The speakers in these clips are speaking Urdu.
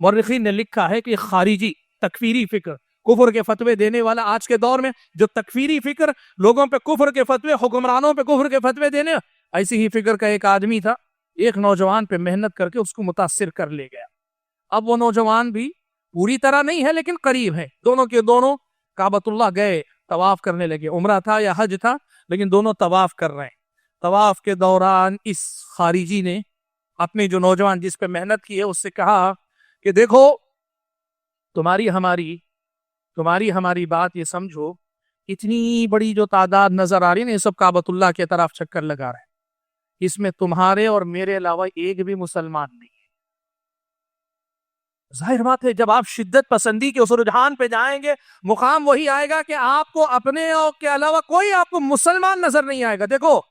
مورخین نے لکھا ہے کہ خارجی تکفیری فکر کفر کے فتوے دینے والا آج کے دور میں جو تکفیری فکر لوگوں پہ کفر کے فتوے حکمرانوں پہ کفر کے فتوے دینے ایسی ہی فکر کا ایک آدمی تھا ایک نوجوان پہ محنت کر کے اس کو متاثر کر لے گیا اب وہ نوجوان بھی پوری طرح نہیں ہے لیکن قریب ہے دونوں کے دونوں کعبۃ اللہ گئے طواف کرنے لگے عمرہ تھا یا حج تھا لیکن دونوں طواف کر رہے ہیں طواف کے دوران اس خارجی نے اپنے جو نوجوان جس پہ محنت کی ہے اس سے کہا کہ دیکھو تمہاری ہماری بات یہ سمجھو اتنی بڑی جو تعداد نظر آ رہی ہے نا یہ سب کعبۃ اللہ کے طرف چکر لگا رہے ہیں اس میں تمہارے اور میرے علاوہ ایک بھی مسلمان نہیں ہے ظاہر بات ہے جب آپ شدت پسندی کے اس رجحان پہ جائیں گے مقام وہی آئے گا کہ آپ کو اپنے کے علاوہ کوئی آپ کو مسلمان نظر نہیں آئے گا دیکھو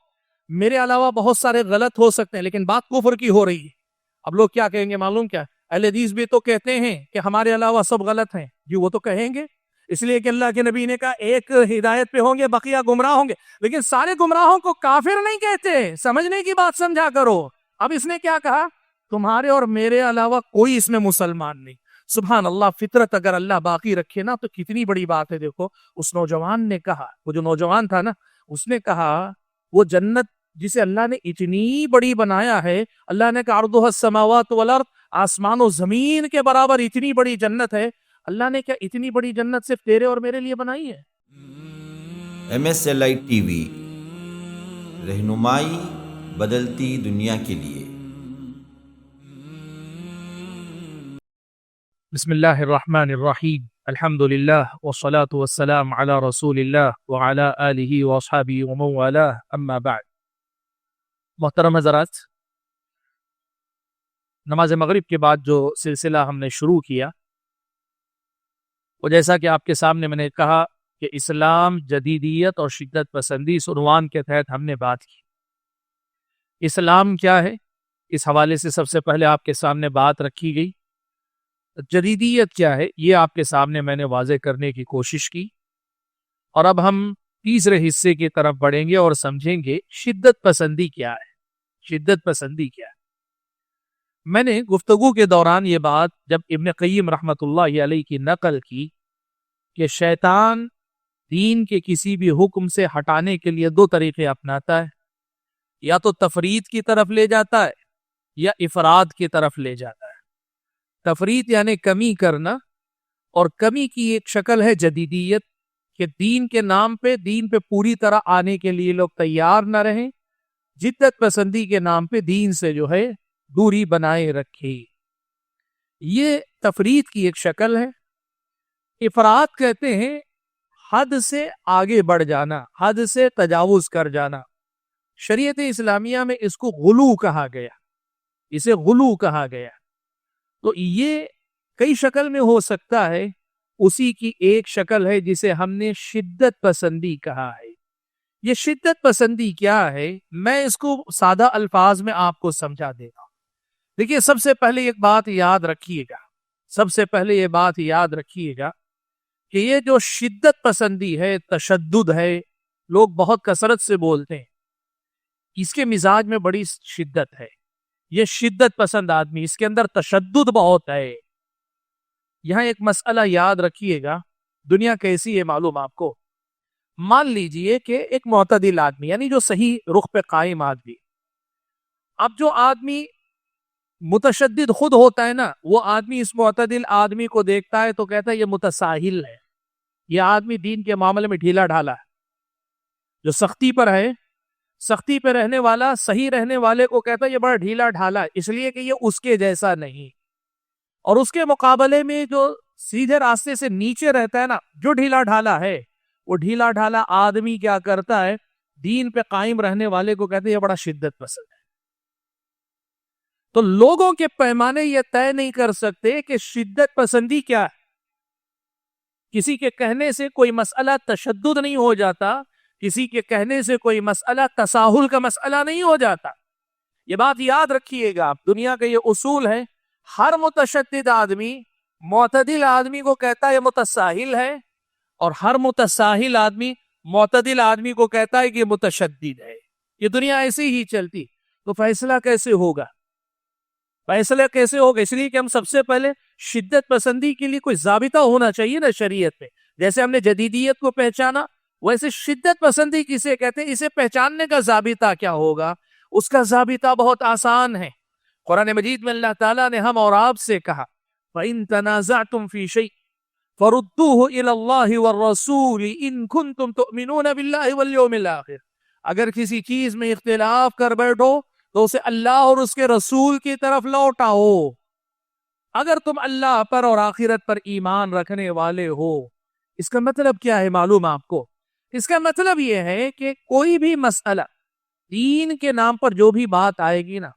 میرے علاوہ بہت سارے غلط ہو سکتے ہیں لیکن بات کفر کی ہو رہی ہے اب لوگ کیا کہیں گے معلوم کیا اہل حدیث بھی تو کہتے ہیں کہ ہمارے علاوہ سب غلط ہیں جی وہ تو کہیں گے اس لیے کہ اللہ کے نبی نے کہا ایک ہدایت پہ ہوں گے بقیہ گمراہ ہوں گے لیکن سارے گمراہوں کو کافر نہیں کہتے سمجھنے کی بات سمجھا کرو اب اس نے کیا کہا تمہارے اور میرے علاوہ کوئی اس میں مسلمان نہیں سبحان اللہ فطرت اگر اللہ باقی رکھے نا تو کتنی بڑی بات ہے دیکھو اس نوجوان نے کہا وہ جو نوجوان تھا نا اس نے کہا وہ جنت جسے اللہ نے اتنی بڑی بنایا ہے اللہ نے کہا عرضها السماوات والارض آسمان و زمین کے برابر اتنی بڑی جنت ہے اللہ نے کیا اتنی بڑی جنت صرف تیرے اور میرے لیے بنائی ہے MSLI ٹی وی رہنمائی بدلتی دنیا کے لیے بسم اللہ الرحمن الرحیم الحمد للہ والصلاة والسلام علی رسول اللہ وعلی آلہ واصحابہ ومن والاه اما بعد محترم حضرات نماز مغرب کے بعد جو سلسلہ ہم نے شروع کیا وہ جیسا کہ آپ کے سامنے میں نے کہا کہ اسلام جدیدیت اور شدت پسندی اس عنوان کے تحت ہم نے بات کی اسلام کیا ہے اس حوالے سے سب سے پہلے آپ کے سامنے بات رکھی گئی جدیدیت کیا ہے یہ آپ کے سامنے میں نے واضح کرنے کی کوشش کی اور اب ہم تیسرے حصے کی طرف بڑھیں گے اور سمجھیں گے شدت پسندی کیا ہے شدت پسندی کیا ہے میں نے گفتگو کے دوران یہ بات جب ابن قیم رحمۃ اللہ علیہ کی نقل کی کہ شیطان دین کے کسی بھی حکم سے ہٹانے کے لیے دو طریقے اپناتا ہے یا تو تفرید کی طرف لے جاتا ہے یا افراد کی طرف لے جاتا ہے تفرید یعنی کمی کرنا اور کمی کی ایک شکل ہے جدیدیت کہ دین کے نام پہ دین پہ پوری طرح آنے کے لیے لوگ تیار نہ رہیں جدت پسندی کے نام پہ دین سے جو ہے دوری بنائے رکھے یہ تفرید کی ایک شکل ہے افراد کہتے ہیں حد سے آگے بڑھ جانا حد سے تجاوز کر جانا شریعت اسلامیہ میں اس کو غلو کہا گیا اسے غلو کہا گیا تو یہ کئی شکل میں ہو سکتا ہے اسی کی ایک شکل ہے جسے ہم نے شدت پسندی کہا ہے یہ شدت پسندی کیا ہے میں اس کو سادہ الفاظ میں آپ کو سمجھا دے گا دیکھیے سب سے پہلے ایک بات یاد رکھیے گا کہ یہ جو شدت پسندی ہے تشدد ہے لوگ بہت کثرت سے بولتے ہیں اس کے مزاج میں بڑی شدت ہے یہ شدت پسند آدمی اس کے اندر تشدد بہت ہے یہاں ایک مسئلہ یاد رکھیے گا دنیا کیسی ہے معلوم آپ کو مان لیجئے کہ ایک معتدل آدمی یعنی جو صحیح رخ پہ قائم آدمی اب جو آدمی متشدد خود ہوتا ہے نا وہ آدمی اس معتدل آدمی کو دیکھتا ہے تو کہتا ہے یہ متساہل ہے یہ آدمی دین کے معاملے میں ڈھیلا ڈھالا ہے جو سختی پر ہے سختی پہ رہنے والا صحیح رہنے والے کو کہتا ہے یہ بڑا ڈھیلا ڈھالا اس لیے کہ یہ اس کے جیسا نہیں اور اس کے مقابلے میں جو سیدھے راستے سے نیچے رہتا ہے نا جو ڈھیلا ڈھالا ہے وہ ڈھیلا ڈھالا آدمی کیا کرتا ہے دین پہ قائم رہنے والے کو کہتے ہیں یہ بڑا شدت پسند ہے تو لوگوں کے پیمانے یہ طے نہیں کر سکتے کہ شدت پسندی کیا ہے کسی کے کہنے سے کوئی مسئلہ تشدد نہیں ہو جاتا کسی کے کہنے سے کوئی مسئلہ تساہل کا مسئلہ نہیں ہو جاتا یہ بات یاد رکھیے گا دنیا کا یہ اصول ہے ہر متشدد آدمی معتدل آدمی کو کہتا ہے یہ متساہل ہے اور ہر متساہل آدمی معتدل آدمی کو کہتا ہے کہ یہ متشدد ہے یہ دنیا ایسے ہی چلتی تو فیصلہ کیسے ہوگا فیصلہ کیسے ہوگا؟ اس لیے کہ ہم سب سے پہلے شدت پسندی کے لیے کوئی ضابطہ ہونا چاہیے نا شریعت میں. جیسے ہم نے جدیدیت کو پہچانا، ویسے شدت پسندی کسے کہتے ہیں، اسے پہچاننے کا ضابطہ کیا ہوگا؟ اس کا ضابطہ بہت آسان ہے. قرآن مجید میں اللہ تعالیٰ نے ہم اور آپ سے کہا فَإِن تَنَازَعْتُمْ فِي شَيْءٍ فَرُدُّوهُ إِلَى اللَّهِ وَالرَّسُولِ إِن كُنتُمْ تُؤْمِنُونَ بِاللَّهِ وَالْيَوْمِ الْآخِرِ. اگر کسی چیز میں اختلاف کر بیٹھو تو اسے اللہ اور اس کے رسول کی طرف لوٹاؤ، اگر تم اللہ پر اور آخرت پر ایمان رکھنے والے ہو. اس کا مطلب کیا ہے معلوم آپ کو؟ اس کا مطلب یہ ہے کہ کوئی بھی مسئلہ دین کے نام پر جو بھی بات آئے گی نا،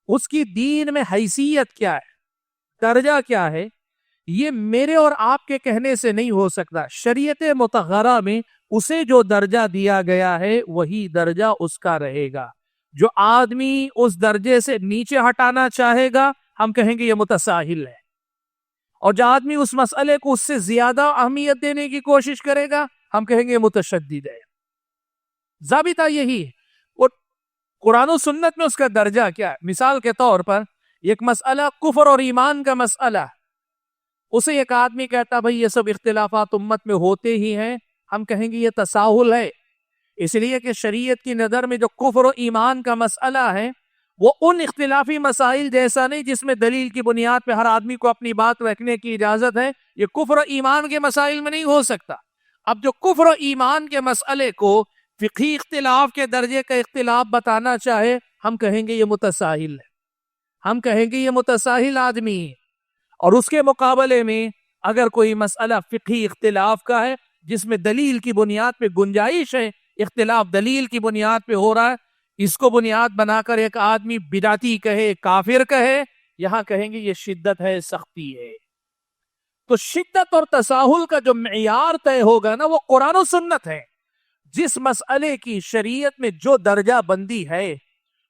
اس کی دین میں حیثیت کیا ہے، درجہ کیا ہے، یہ میرے اور آپ کے کہنے سے نہیں ہو سکتا. شریعت مطہرہ میں اسے جو درجہ دیا گیا ہے وہی درجہ اس کا رہے گا. جو آدمی اس درجے سے نیچے ہٹانا چاہے گا ہم کہیں گے یہ متساہل ہے، اور جو آدمی اس مسئلے کو اس سے زیادہ اہمیت دینے کی کوشش کرے گا ہم کہیں گے یہ متشدد ہے. ضابطہ یہی ہے. اور قرآن و سنت میں اس کا درجہ کیا ہے؟ مثال کے طور پر ایک مسئلہ کفر اور ایمان کا مسئلہ، اسے ایک آدمی کہتا بھئی یہ سب اختلافات امت میں ہوتے ہی ہیں، ہم کہیں گے یہ تساہل ہے. اس لیے کہ شریعت کی نظر میں جو کفر و ایمان کا مسئلہ ہے وہ ان اختلافی مسائل جیسا نہیں جس میں دلیل کی بنیاد پہ ہر آدمی کو اپنی بات رکھنے کی اجازت ہے. یہ کفر و ایمان کے مسائل میں نہیں ہو سکتا. اب جو کفر و ایمان کے مسئلے کو فقہی اختلاف کے درجے کا اختلاف بتانا چاہے ہم کہیں گے یہ متساہل ہے، ہم کہیں گے یہ متساہل آدمی ہے. اور اس کے مقابلے میں اگر کوئی مسئلہ فقہی اختلاف کا ہے جس میں دلیل کی بنیاد پہ گنجائش ہے، اختلاف دلیل کی بنیاد پہ ہو رہا ہے، اس کو بنیاد بنا کر ایک آدمی بدعتی کہے، کافر کہے، یہاں کہیں گے یہ شدت ہے، سختی ہے. تو شدت اور تساہل کا جو معیار طے ہوگا نا وہ قرآن و سنت ہے. جس مسئلے کی شریعت میں جو درجہ بندی ہے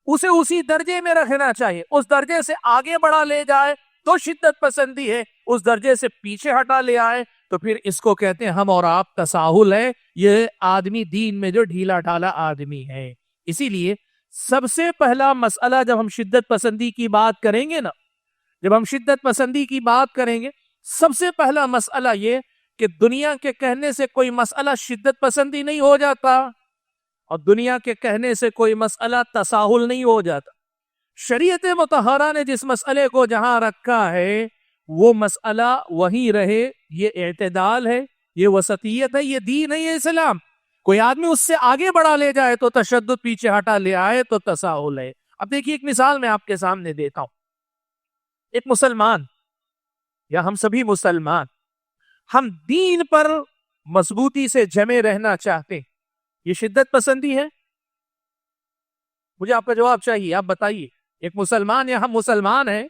اسے اسی درجے میں رکھنا چاہیے. اس درجے سے آگے بڑھا لے جائے تو شدت پسندی ہے، اس درجے سے پیچھے ہٹا لے آئے تو پھر اس کو کہتے ہیں ہم اور آپ تساہل ہے. یہ آدمی دین میں جو ڈھیلا ڈھالا آدمی ہے. اسی لیے سب سے پہلا مسئلہ جب ہم شدت پسندی کی بات کریں گے نا، جب ہم شدت پسندی کی بات کریں گے، سب سے پہلا مسئلہ یہ کہ دنیا کے کہنے سے کوئی مسئلہ شدت پسندی نہیں ہو جاتا اور دنیا کے کہنے سے کوئی مسئلہ تساہل نہیں ہو جاتا. شریعت مطہرہ نے جس مسئلے کو جہاں رکھا ہے وہ مسئلہ وہیں رہے. یہ اعتدال ہے، یہ وسطیت ہے، یہ دین ہے، یہ اسلام. کوئی آدمی اس سے آگے بڑھا لے جائے تو تشدد، پیچھے ہٹا لے آئے تو تساہل ہے. اب دیکھیے ایک مثال میں آپ کے سامنے دیتا ہوں. ایک مسلمان یا ہم سبھی مسلمان ہم دین پر مضبوطی سے جمے رہنا چاہتے ہیں، یہ شدت پسندی ہے؟ مجھے آپ کا جواب چاہیے، آپ بتائیے. ایک مسلمان یا ہم مسلمان ہیں،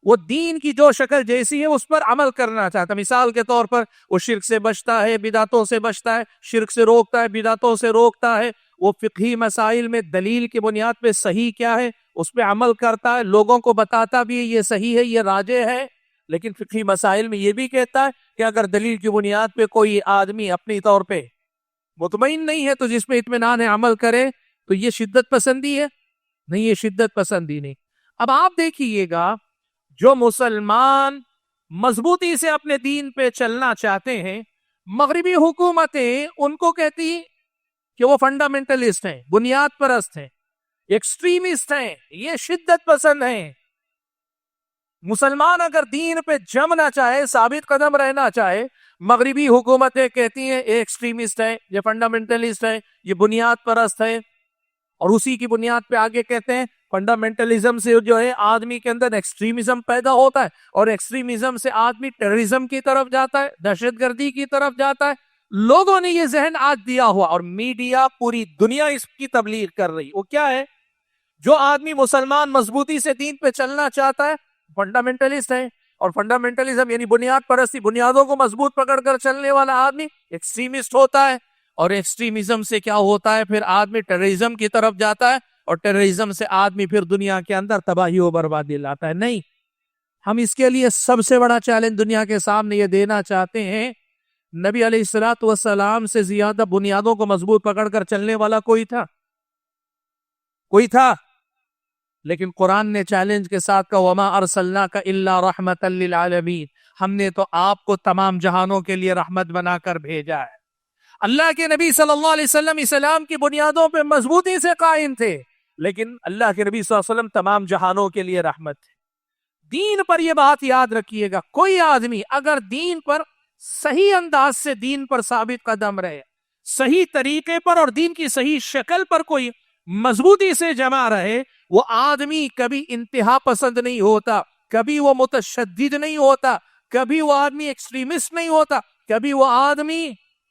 وہ دین کی جو شکل جیسی ہے اس پر عمل کرنا چاہتا ہے. مثال کے طور پر وہ شرک سے بچتا ہے، بدعتوں سے بچتا ہے، شرک سے روکتا ہے، بدعتوں سے روکتا ہے. وہ فقہی مسائل میں دلیل کی بنیاد پہ صحیح کیا ہے اس پہ عمل کرتا ہے، لوگوں کو بتاتا بھی ہے یہ صحیح ہے، یہ راجح ہے. لیکن فقہی مسائل میں یہ بھی کہتا ہے کہ اگر دلیل کی بنیاد پہ کوئی آدمی اپنی طور پہ مطمئن نہیں ہے تو جس پہ اطمینان ہے عمل کرے، تو یہ شدت پسندی ہے؟ نہیں، یہ شدت پسندی نہیں. اب آپ دیکھیے گا جو مسلمان مضبوطی سے اپنے دین پہ چلنا چاہتے ہیں، مغربی حکومتیں ان کو کہتی کہ وہ فنڈامنٹلسٹ ہیں، بنیاد پرست ہیں، ایکسٹریمسٹ ہیں، یہ شدت پسند ہیں. مسلمان اگر دین پہ جمنا چاہے، ثابت قدم رہنا چاہے، مغربی حکومتیں کہتی ہیں یہ ایکسٹریمسٹ ہے، یہ فنڈامنٹلسٹ ہے، یہ بنیاد پرست ہے. اور اسی کی بنیاد پہ آگے کہتے ہیں فنڈامنٹلزم سے جو ہے آدمی کے اندر ایکسٹریمزم پیدا ہوتا ہے، اور ایکسٹریمزم سے آدمی ٹیررزم کی طرف جاتا ہے، دہشت گردی کی طرف جاتا ہے. لوگوں نے یہ ذہن آج دیا ہوا اور میڈیا پوری دنیا اس کی تبلیغ کر رہی. وہ کیا ہے؟ جو آدمی مسلمان مضبوطی سے دین پہ چلنا چاہتا ہے فنڈامنٹلسٹ ہے، اور فنڈامنٹلزم یعنی بنیاد پرستی، بنیادوں کو مضبوط پکڑ کر چلنے والا آدمی ایکسٹریمسٹ ہوتا ہے. اور ایکسٹریمزم سے کیا ہوتا ہے؟ پھر آدمی ٹیررزم کی طرف جاتا ہے، اور ٹیررزم سے آدمی پھر دنیا کے اندر تباہی و بربادی لاتا ہے. نہیں، ہم اس کے لیے سب سے بڑا چیلنج دنیا کے سامنے یہ دینا چاہتے ہیں، نبی علیہ الصلوۃ والسلام سے زیادہ بنیادوں کو مضبوط پکڑ کر چلنے والا کوئی تھا؟ کوئی تھا؟ لیکن قرآن نے چیلنج کے ساتھ کہا وما ارسلناک الا رحمتا للعالمین، ہم نے تو آپ کو تمام جہانوں کے لیے رحمت بنا کر بھیجا ہے۔ اللہ کے نبی صلی اللہ علیہ وسلم اسلام کی بنیادوں پہ مضبوطی سے قائم تھے، لیکن اللہ کے نبی صلی اللہ علیہ وسلم تمام جہانوں کے لیے رحمت تھے۔ دین پر یہ بات یاد رکھیے گا، کوئی آدمی اگر دین پر صحیح انداز سے دین پر ثابت قدم رہے، صحیح طریقے پر اور دین کی صحیح شکل پر کوئی مضبوطی سے جمع رہے، وہ آدمی کبھی انتہا پسند نہیں ہوتا، کبھی وہ متشدد نہیں ہوتا، کبھی وہ آدمی ایکسٹریمسٹ نہیں ہوتا، کبھی وہ آدمی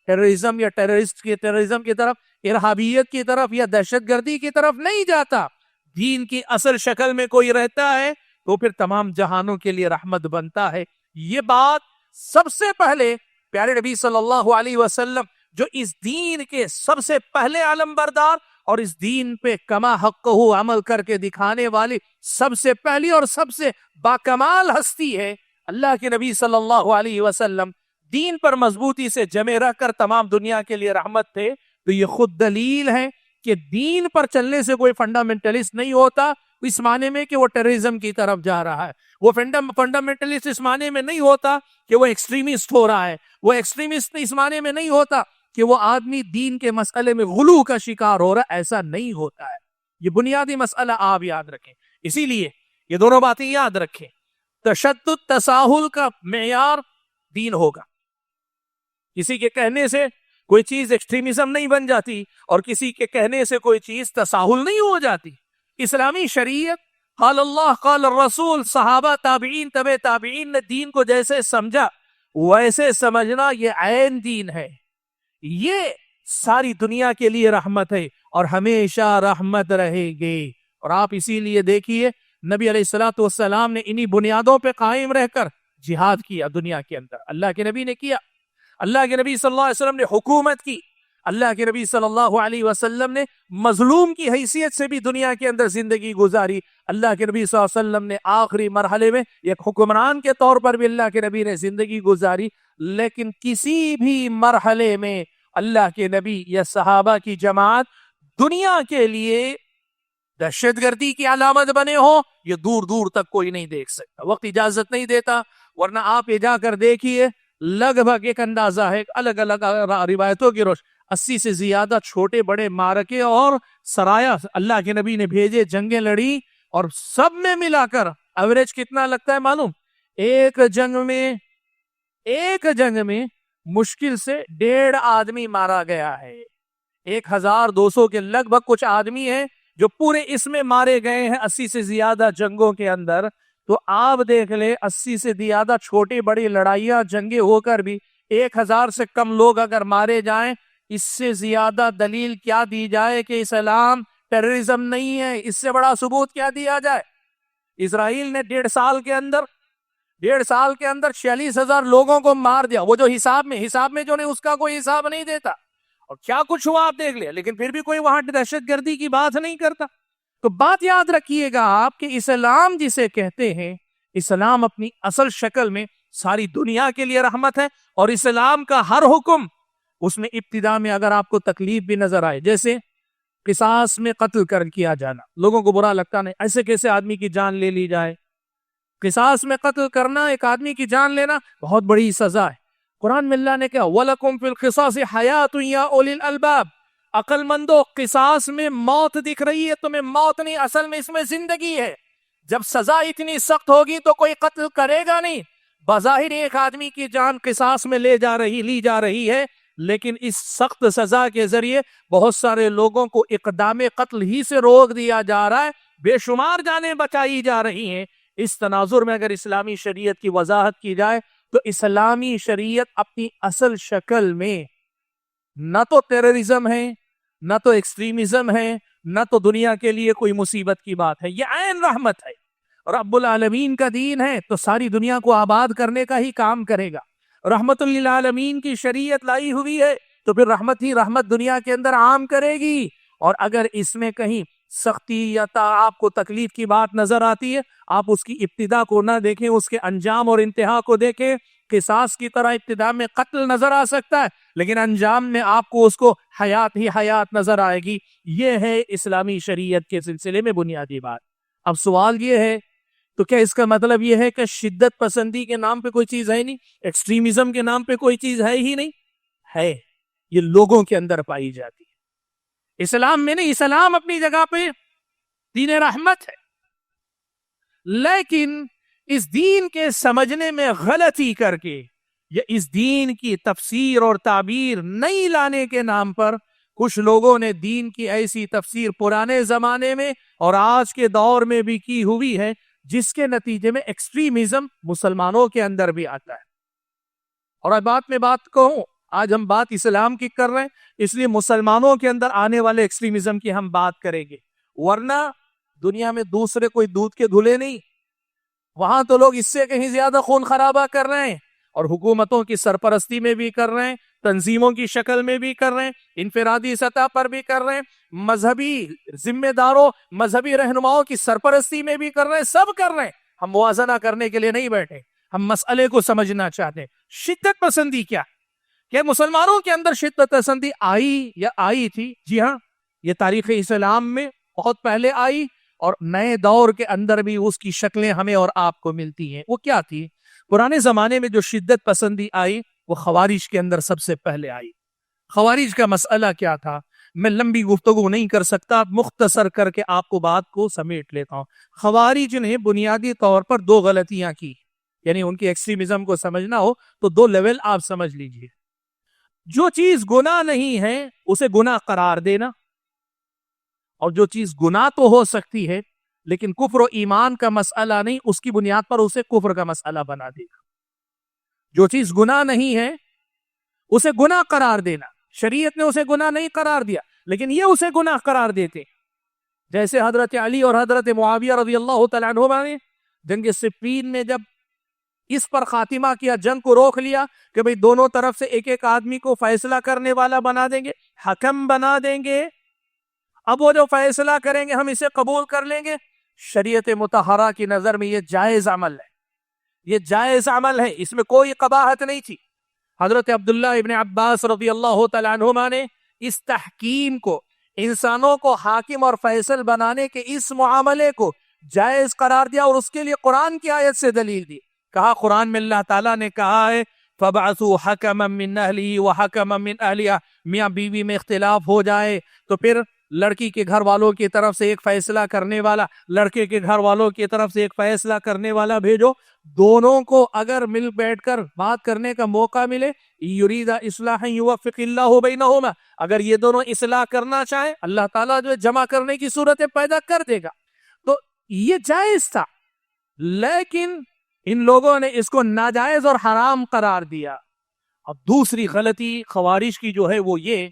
ٹیررزم یا ٹیررزم کی طرف، ارہابیت کی طرف یا دہشت گردی کی طرف نہیں جاتا۔ دین کی اصل شکل میں کوئی رہتا ہے تو پھر تمام جہانوں کے لیے رحمت بنتا ہے۔ یہ بات سب سے پہلے پیارے نبی صلی اللہ علیہ وسلم جو اس دین کے سب سے پہلے علم بردار اور اس دین پہ کما حقہ عمل کر کے دکھانے والی سب سے پہلی اور سب سے باکمال ہستی ہے، اللہ کے نبی صلی اللہ علیہ وسلم دین پر مضبوطی سے جمے رہ کر تمام دنیا کے لیے رحمت تھے۔ تو یہ خود دلیل ہے کہ دین پر چلنے سے کوئی فنڈامنٹلسٹ نہیں ہوتا اس معنی میں کہ وہ ٹیررزم کی طرف جا رہا ہے، وہ فنڈامنٹلسٹ اس معنی میں نہیں ہوتا کہ وہ ایکسٹریمسٹ ہو رہا ہے، وہ ایکسٹریمسٹ اس معنی میں نہیں ہوتا کہ وہ آدمی دین کے مسئلے میں غلو کا شکار ہو رہا ہے، ایسا نہیں ہوتا ہے۔ یہ بنیادی مسئلہ آپ یاد رکھیں، اسی لیے یہ دونوں باتیں یاد رکھیں۔ تشدد تساہل کا معیار دین ہوگا، کسی کے کہنے سے کوئی چیز ایکسٹریمزم نہیں بن جاتی اور کسی کے کہنے سے کوئی چیز تساہل نہیں ہو جاتی۔ اسلامی شریعت قال اللہ قال الرسول، صحابہ تابعین تبع تابعین نے دین کو جیسے سمجھا ویسے سمجھنا یہ عین دین ہے، یہ ساری دنیا کے لیے رحمت ہے اور ہمیشہ رحمت رہے گی۔ اور آپ اسی لیے دیکھیے نبی علیہ الصلوۃ والسلام نے انہی بنیادوں پہ قائم رہ کر جہاد کیا دنیا کے اندر، اللہ کے نبی نے کیا، اللہ کے نبی صلی اللہ علیہ وسلم نے حکومت کی، اللہ کے نبی صلی اللہ علیہ وسلم نے مظلوم کی حیثیت سے بھی دنیا کے اندر زندگی گزاری، اللہ کے نبی صلی اللہ علیہ وسلم نے آخری مرحلے میں ایک حکمران کے طور پر بھی اللہ کے نبی نے زندگی گزاری۔ لیکن کسی بھی مرحلے میں اللہ کے نبی یا صحابہ کی جماعت دنیا کے لیے دہشت گردی کی علامت بنے ہو، یہ دور دور تک کوئی نہیں دیکھ سکتا، وقت اجازت نہیں دیتا، ورنہ آپ یہ جا کر دیکھیے لگ بھگ ایک اندازہ ہے الگ الگ روایتوں کی روش 80 سے زیادہ چھوٹے بڑے مارکے اور سرایا اللہ کے نبی نے بھیجے، جنگیں لڑی، اور سب میں ملا کر ایوریج کتنا لگتا ہے معلوم؟ ایک جنگ میں مشکل سے 1.5 آدمی مارا گیا ہے، 1200 کے لگ بھگ کچھ آدمی ہیں جو پورے اس میں مارے گئے ہیں 80 سے زیادہ جنگوں کے اندر۔ تو آپ دیکھ لیں 80 سے زیادہ چھوٹی بڑی لڑائیاں جنگیں ہو کر بھی 1000 سے کم لوگ اگر مارے جائیں، اس سے زیادہ دلیل کیا دی جائے کہ اسلام ٹیررزم نہیں ہے؟ اس سے بڑا ثبوت کیا دیا جائے؟ اسرائیل نے 1.5 سال کے اندر 46,000 لوگوں کو مار دیا، وہ جو حساب میں جو نہیں اس کا کوئی حساب نہیں دیتا، اور کیا کچھ ہوا آپ دیکھ لیں، لیکن پھر بھی کوئی وہاں دہشت گردی کی بات نہیں کرتا۔ تو بات یاد رکھیے گا آپ کہ اسلام جسے کہتے ہیں، اسلام اپنی اصل شکل میں ساری دنیا کے لیے رحمت ہے، اور اسلام کا ہر حکم اس میں ابتدا میں اگر آپ کو تکلیف بھی نظر آئے، جیسے قصاص میں قتل کیا جانا، لوگوں کو برا لگتا نہیں، ایسے کیسے آدمی کی جان لے لی جائے؟ قصاص میں قتل کرنا، ایک آدمی کی جان لینا بہت بڑی سزا ہے۔ قرآن میں اللہ نے کہا وَلَكُمْ فِي الْقِصَاصِ حَيَاةٌ يَا أُولِي الْأَلْبَابِ، عقل مندو قصاص میں موت دکھ رہی ہے تمہیں، موت نہیں، اصل میں اس میں زندگی ہے۔ جب سزا اتنی سخت ہوگی تو کوئی قتل کرے گا نہیں۔ بظاہر ایک آدمی کی جان قصاص میں لی جا رہی ہے، لیکن اس سخت سزا کے ذریعے بہت سارے لوگوں کو اقدام قتل ہی سے روک دیا جا رہا ہے، بے شمار جانیں بچائی جا رہی ہیں۔ اس تناظر میں اگر اسلامی شریعت کی وضاحت کی جائے تو اسلامی شریعت اپنی اصل شکل میں نہ تو ٹیررزم ہے، نہ تو ایکسٹریمزم ہے، نہ تو دنیا کے لیے کوئی مصیبت کی بات ہے، یہ عین رحمت ہے۔ رب العالمین کا دین ہے تو ساری دنیا کو آباد کرنے کا ہی کام کرے گا۔ رحمت للعالمین کی شریعت لائی ہوئی ہے تو پھر رحمت ہی رحمت دنیا کے اندر عام کرے گی۔ اور اگر اس میں کہیں سختی یا آپ کو تکلیف کی بات نظر آتی ہے، آپ اس کی ابتدا کو نہ دیکھیں، اس کے انجام اور انتہا کو دیکھیں۔ قصاص کی طرح ابتدا میں قتل نظر آ سکتا ہے، لیکن انجام میں آپ کو اس کو حیات ہی حیات نظر آئے گی۔ یہ ہے اسلامی شریعت کے سلسلے میں بنیادی بات۔ اب سوال یہ ہے تو کیا اس کا مطلب یہ ہے کہ شدت پسندی کے نام پہ کوئی چیز ہے نہیں، ایکسٹریمزم کے نام پہ کوئی چیز ہے ہی نہیں؟ ہے، یہ لوگوں کے اندر پائی جاتی ہے، اسلام میں نہیں۔ اسلام اپنی جگہ پہ دین رحمت ہے، لیکن اس دین کے سمجھنے میں غلطی کر کے یا اس دین کی تفسیر اور تعبیر نہیں لانے کے نام پر کچھ لوگوں نے دین کی ایسی تفسیر پرانے زمانے میں اور آج کے دور میں بھی کی ہوئی ہے، جس کے نتیجے میں ایکسٹریمزم مسلمانوں کے اندر بھی آتا ہے۔ اور بات کہوں، آج ہم بات اسلام کی کر رہے ہیں، اس لیے مسلمانوں کے اندر آنے والے ایکسٹریمزم کی ہم بات کریں گے، ورنہ دنیا میں دوسرے کوئی دودھ کے دھلے نہیں، وہاں تو لوگ اس سے کہیں زیادہ خون خرابہ کر رہے ہیں، اور حکومتوں کی سرپرستی میں بھی کر رہے ہیں، تنظیموں کی شکل میں بھی کر رہے ہیں، انفرادی سطح پر بھی کر رہے ہیں، مذہبی ذمہ داروں، مذہبی رہنماؤں کی سرپرستی میں بھی کر رہے ہیں، سب کر رہے ہیں۔ ہم موازنہ کرنے کے لیے نہیں بیٹھے، ہم مسئلے کو سمجھنا چاہتے ہیں۔ شدت پسندی کیا؟ کہ مسلمانوں کے اندر شدت پسندی آئی یا آئی تھی؟ جی ہاں، یہ تاریخ اسلام میں بہت پہلے آئی، اور نئے دور کے اندر بھی اس کی شکلیں ہمیں اور آپ کو ملتی ہیں۔ وہ کیا تھی؟ پرانے زمانے میں جو شدت پسندی آئی وہ خوارج کے اندر سب سے پہلے آئی۔ خوارج کا مسئلہ کیا تھا؟ میں لمبی گفتگو نہیں کر سکتا، مختصر کر کے آپ کو بات کو سمیٹ لیتا ہوں۔ خوارج نے بنیادی طور پر دو غلطیاں کی، یعنی ان کی ایکسٹریمزم کو سمجھنا ہو تو دو لیول آپ سمجھ لیجئے۔ جو چیز گناہ نہیں ہے اسے گناہ قرار دینا، اور جو چیز گناہ تو ہو سکتی ہے لیکن کفر و ایمان کا مسئلہ نہیں، اس کی بنیاد پر اسے کفر کا مسئلہ بنا دے گا۔ جو چیز گناہ نہیں ہے اسے گناہ قرار دینا، شریعت نے اسے گناہ نہیں قرار دیا لیکن یہ اسے گناہ قرار دیتے، جیسے حضرت علی اور حضرت معاویہ رضی اللہ تعالیٰ عنہما نے جنگ صفین میں جب اس پر خاتمہ کیا، جنگ کو روک لیا کہ بھئی دونوں طرف سے ایک ایک آدمی کو فیصلہ کرنے والا بنا دیں گے، حکم بنا دیں گے، اب وہ جو فیصلہ کریں گے ہم اسے قبول کر لیں گے۔ شریعت مطہرہ کی نظر میں یہ جائز عمل ہے، یہ جائز عمل ہے، اس میں کوئی قباحت نہیں تھی۔ حضرت عبداللہ ابن عباس رضی اللہ تعالیٰ عنہما نے اس تحکیم کو، انسانوں کو حاکم اور فیصل بنانے کے اس معاملے کو جائز قرار دیا، اور اس کے لیے قرآن کی آیت سے دلیل دی۔ کہا قرآن میں اللہ تعالیٰ نے کہا ہے فَبَعَثُوا حَكَمًا مِّنْ أَهْلِهِ وَحَكَمًا مِّنْ أَهْلِهَا، میاں بیوی میں اختلاف ہو جائے تو پھر لڑکی کے گھر والوں کی طرف سے ایک فیصلہ کرنے والا، لڑکے کے گھر والوں کی طرف سے ایک فیصلہ کرنے والا بھیجو، دونوں کو اگر مل بیٹھ کر بات کرنے کا موقع ملے، یرید اصلاحا یوفق اللہ بینہما، اگر یہ دونوں اصلاح کرنا چاہیں اللہ تعالیٰ جو ہے جمع کرنے کی صورتیں پیدا کر دے گا۔ تو یہ جائز تھا، لیکن ان لوگوں نے اس کو ناجائز اور حرام قرار دیا۔ اب دوسری غلطی خوارج کی جو ہے وہ یہ